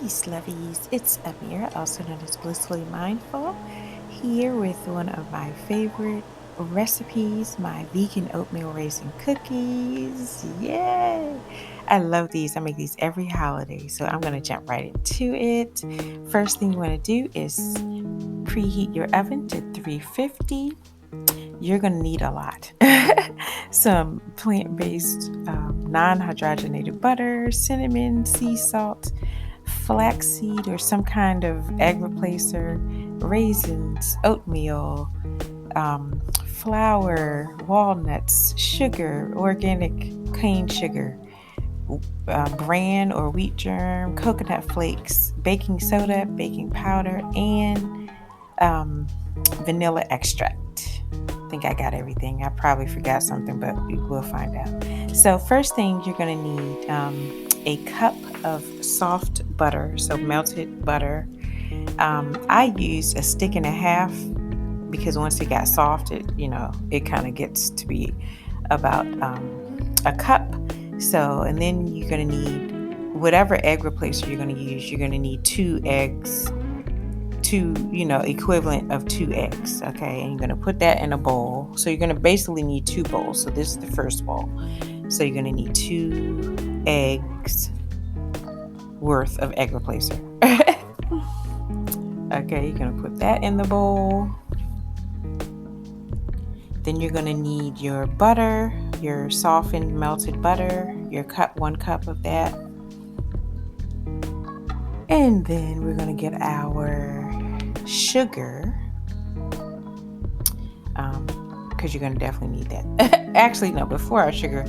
Peace, Lovies. It's Amira, also known as Blissfully Mindful, here with one of my favorite recipes, my vegan oatmeal raisin cookies. Yay! I love these. I make these every holiday, so I'm going to jump right into it. First thing you want to do is preheat your oven to 350. You're going to need a lot. Some plant-based non-hydrogenated butter, cinnamon, sea salt, flaxseed or some kind of egg replacer, raisins, oatmeal, flour, walnuts, sugar, organic cane sugar, bran or wheat germ, coconut flakes, baking soda, baking powder, and vanilla extract. I think I got everything. I probably forgot something, but we'll find out. So first thing, you're going to need a cup of soft butter, so melted butter. I used a stick and a half because once it got soft, it kind of gets to be about a cup. So, and then you're going to need whatever egg replacer you're going to use. You're going to need 2 eggs, equivalent of 2 eggs. Okay, and you're going to put that in a bowl. So you're going to basically need 2 bowls. So this is the first bowl. So you're going to need 2 eggs worth of egg replacer. Okay, you're going to put that in the bowl. Then you're going to need your butter, your softened melted butter, your 1 cup of that. And then we're going to get our sugar, because you're going to definitely need that. Actually, no, before our sugar,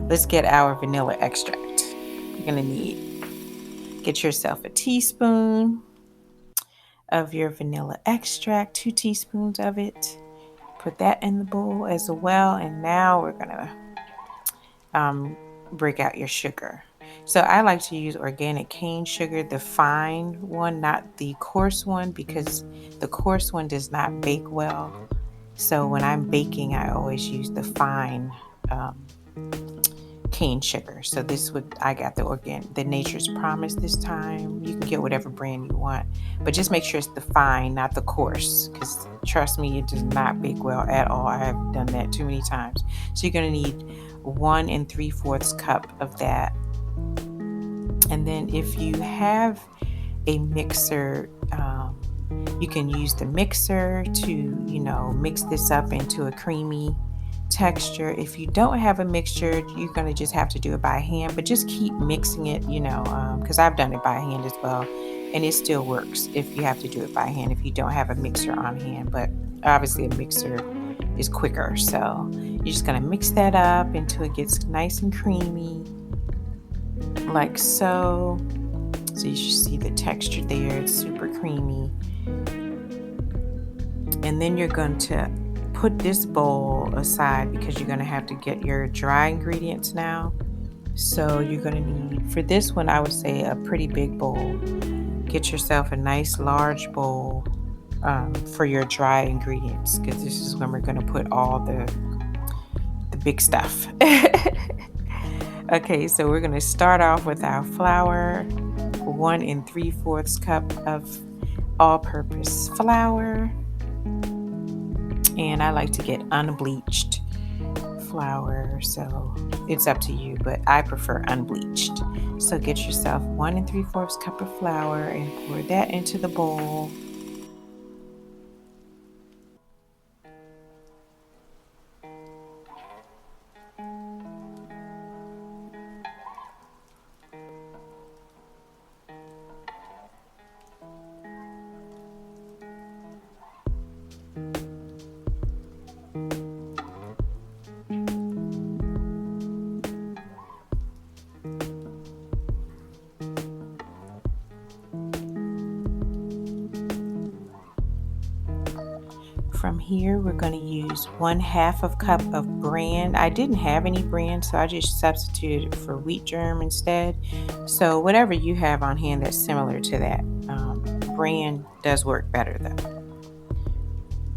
let's get our vanilla extract. You're going to get yourself a teaspoon of your vanilla extract, 2 teaspoons of it. Put that in the bowl as well. And now we're going to break out your sugar. So I like to use organic cane sugar, the fine one, not the coarse one, because the coarse one does not bake well. So when I'm baking, I always use the fine cane sugar. So I got the Nature's Promise this time. You can get whatever brand you want, but just make sure it's the fine, not the coarse, because trust me, it does not bake well at all. I have done that too many times. So you're going to need 1 3/4 cup of that. And then if you have a mixer, you can use the mixer to, mix this up into a creamy texture. If you don't have a mixture, you're going to just have to do it by hand, but just keep mixing it, because I've done it by hand as well. And it still works if you have to do it by hand, if you don't have a mixer on hand. But obviously a mixer is quicker. So you're just going to mix that up until it gets nice and creamy, like so. So you should see the texture there. It's super creamy. And then you're going to put this bowl aside because you're going to have to get your dry ingredients now. So you're going to need, for this one, I would say a pretty big bowl. Get yourself a nice large bowl for your dry ingredients, because this is when we're going to put all the big stuff. Okay, so we're going to start off with our flour, 1 3/4 cup of all-purpose flour. And I like to get unbleached flour, so it's up to you, but I prefer unbleached. So get yourself 1 3/4 cup of flour and pour that into the bowl. From here, we're going to use 1/2 cup of bran. I didn't have any bran, so I just substituted for wheat germ instead. So whatever you have on hand that's similar to that. Bran does work better though.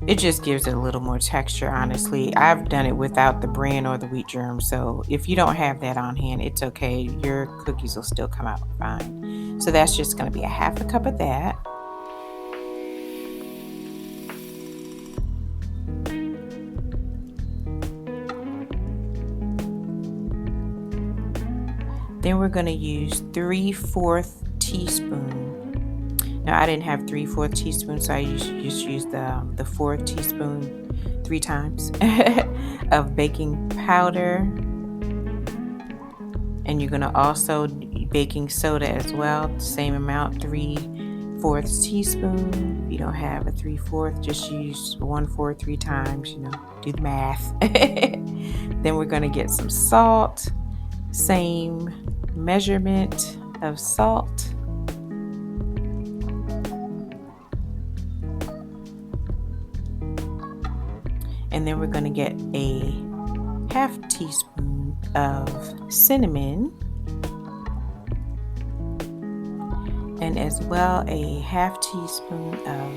It just gives it a little more texture, honestly. I've done it without the bran or the wheat germ, so if you don't have that on hand, it's okay. Your cookies will still come out fine. So that's just going to be a half a cup of that. Then we're going to use 3/4 teaspoon. Now I didn't have 3/4 teaspoons, so I just used the 4th teaspoon 3 times of baking powder. And you're going to also baking soda as well, same amount, 3/4 teaspoon. If you don't have a 3/4, just use 1/4 3 times, do the math. Then we're going to get some salt, same measurement of salt. And then we're going to get a half teaspoon of cinnamon, and as well a half teaspoon of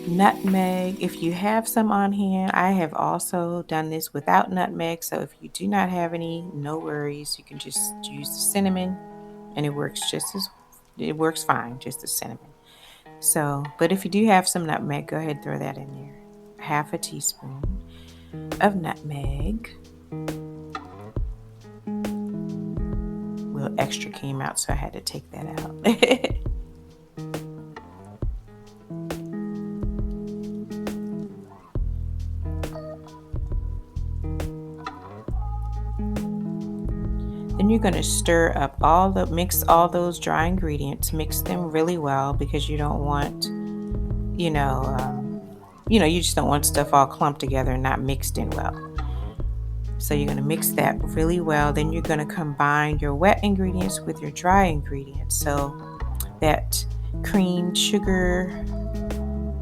nutmeg. If you have some on hand, I have also done this without nutmeg, so if you do not have any, no worries. You can just use the cinnamon and it works fine, just the cinnamon. So, but if you do have some nutmeg, go ahead and throw that in there. Half a teaspoon of nutmeg. A little extra came out, so I had to take that out. Then you're going to stir up mix all those dry ingredients, mix them really well, because you don't want, you just don't want stuff all clumped together and not mixed in well. So you're going to mix that really well. Then you're going to combine your wet ingredients with your dry ingredients. So that cream, sugar,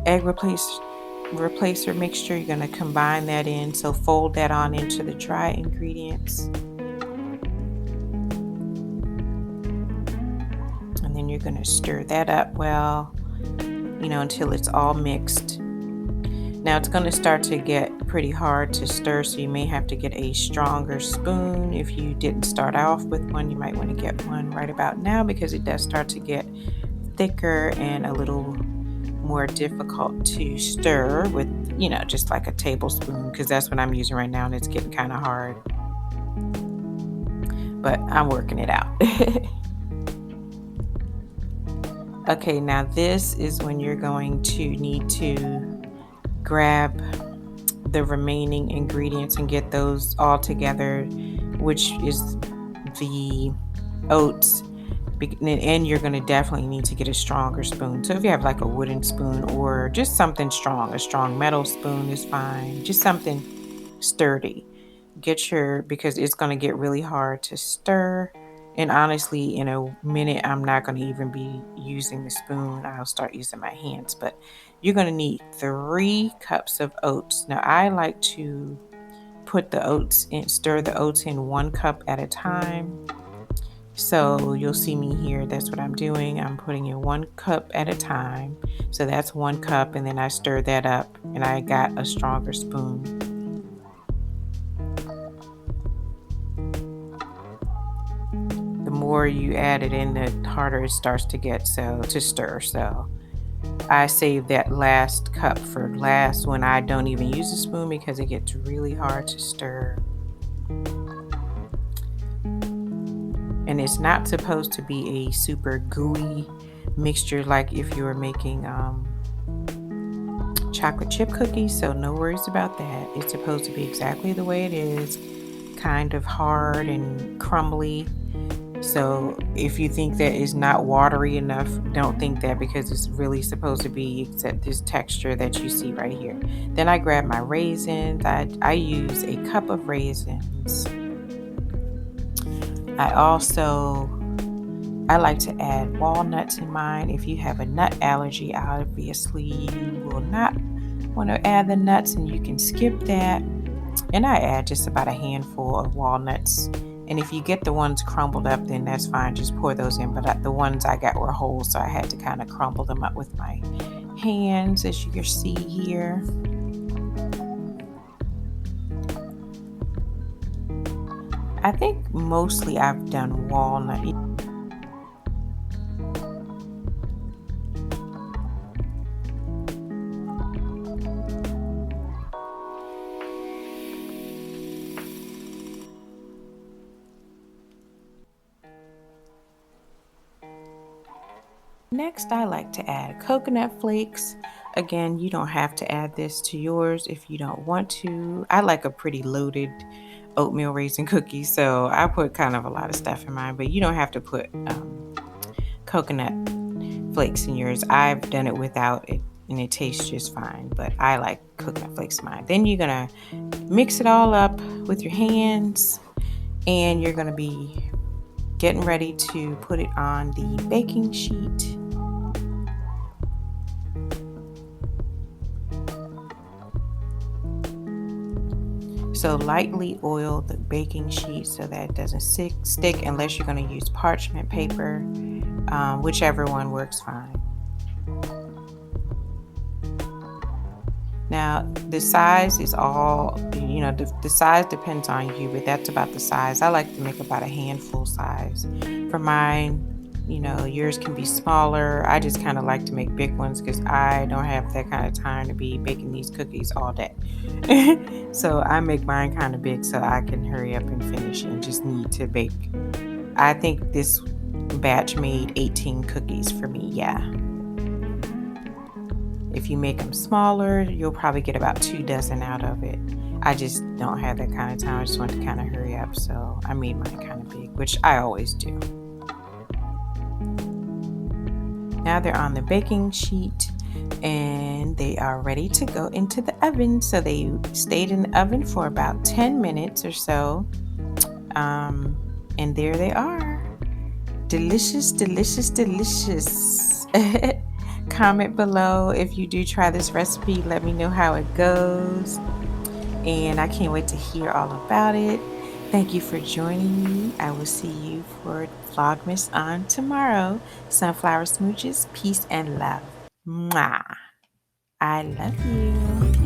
egg replacer mixture, you're going to combine that in. So fold that on into the dry ingredients. And then you're going to stir that up well, until it's all mixed. Now it's going to start to get pretty hard to stir, so you may have to get a stronger spoon. If you didn't start off with one, you might want to get one right about now, because it does start to get thicker and a little more difficult to stir with, just like a tablespoon, because that's what I'm using right now and it's getting kind of hard. But I'm working it out. Okay, now this is when you're going to need to grab the remaining ingredients and get those all together, which is the oats. And you're going to definitely need to get a stronger spoon. So if you have like a wooden spoon or just something strong, a strong metal spoon is fine. Just something sturdy. Because it's going to get really hard to stir. And honestly, in a minute, I'm not going to even be using the spoon. I'll start using my hands. But you're going to need 3 cups of oats. Now, I like to put the oats in, stir the oats in 1 cup at a time. So you'll see me here. That's what I'm doing. I'm putting in 1 cup at a time. So that's 1 cup. And then I stir that up and I got a stronger spoon. The more you add it in, the harder it starts to get to stir. So I save that last cup for last, when I don't even use a spoon, because it gets really hard to stir. And it's not supposed to be a super gooey mixture like if you were making chocolate chip cookies, so no worries about that. It's supposed to be exactly the way it is, kind of hard and crumbly. So if you think that is not watery enough, don't think that, because it's really supposed to be this texture that you see right here. Then I grab my raisins. I use a cup of raisins. I like to add walnuts in mine. If you have a nut allergy, obviously you will not want to add the nuts, and you can skip that. And I add just about a handful of walnuts. And if you get the ones crumbled up, then that's fine. Just pour those in. But the ones I got were whole, so I had to kind of crumble them up with my hands, as you can see here. I think mostly I've done walnut. Next, I like to add coconut flakes. Again, you don't have to add this to yours if you don't want to. I like a pretty loaded oatmeal raisin cookie, so I put kind of a lot of stuff in mine, but you don't have to put coconut flakes in yours. I've done it without it and it tastes just fine, but I like coconut flakes in mine. Then you're gonna mix it all up with your hands and you're gonna be getting ready to put it on the baking sheet. So lightly oil the baking sheet so that it doesn't stick unless you're going to use parchment paper, whichever one works fine. Now the size is all, the size depends on you, but that's about the size. I like to make about a handful size. For mine, yours can be smaller. I just kind of like to make big ones because I don't have that kind of time to be baking these cookies all day. So I make mine kind of big so I can hurry up and finish and just need to bake. I think this batch made 18 cookies for me, yeah. If you make them smaller, you'll probably get about 2 dozen out of it. I just don't have that kind of time. I just want to kind of hurry up, so I made mine kind of big, which I always do. Now they're on the baking sheet and they are ready to go into the oven. So they stayed in the oven for about 10 minutes or so. And there they are. Delicious, delicious, delicious. Comment below if you do try this recipe. Let me know how it goes. And I can't wait to hear all about it. Thank you for joining me. I will see you for Vlogmas on tomorrow. Sunflower smooches, peace and love. Mwah. I love you.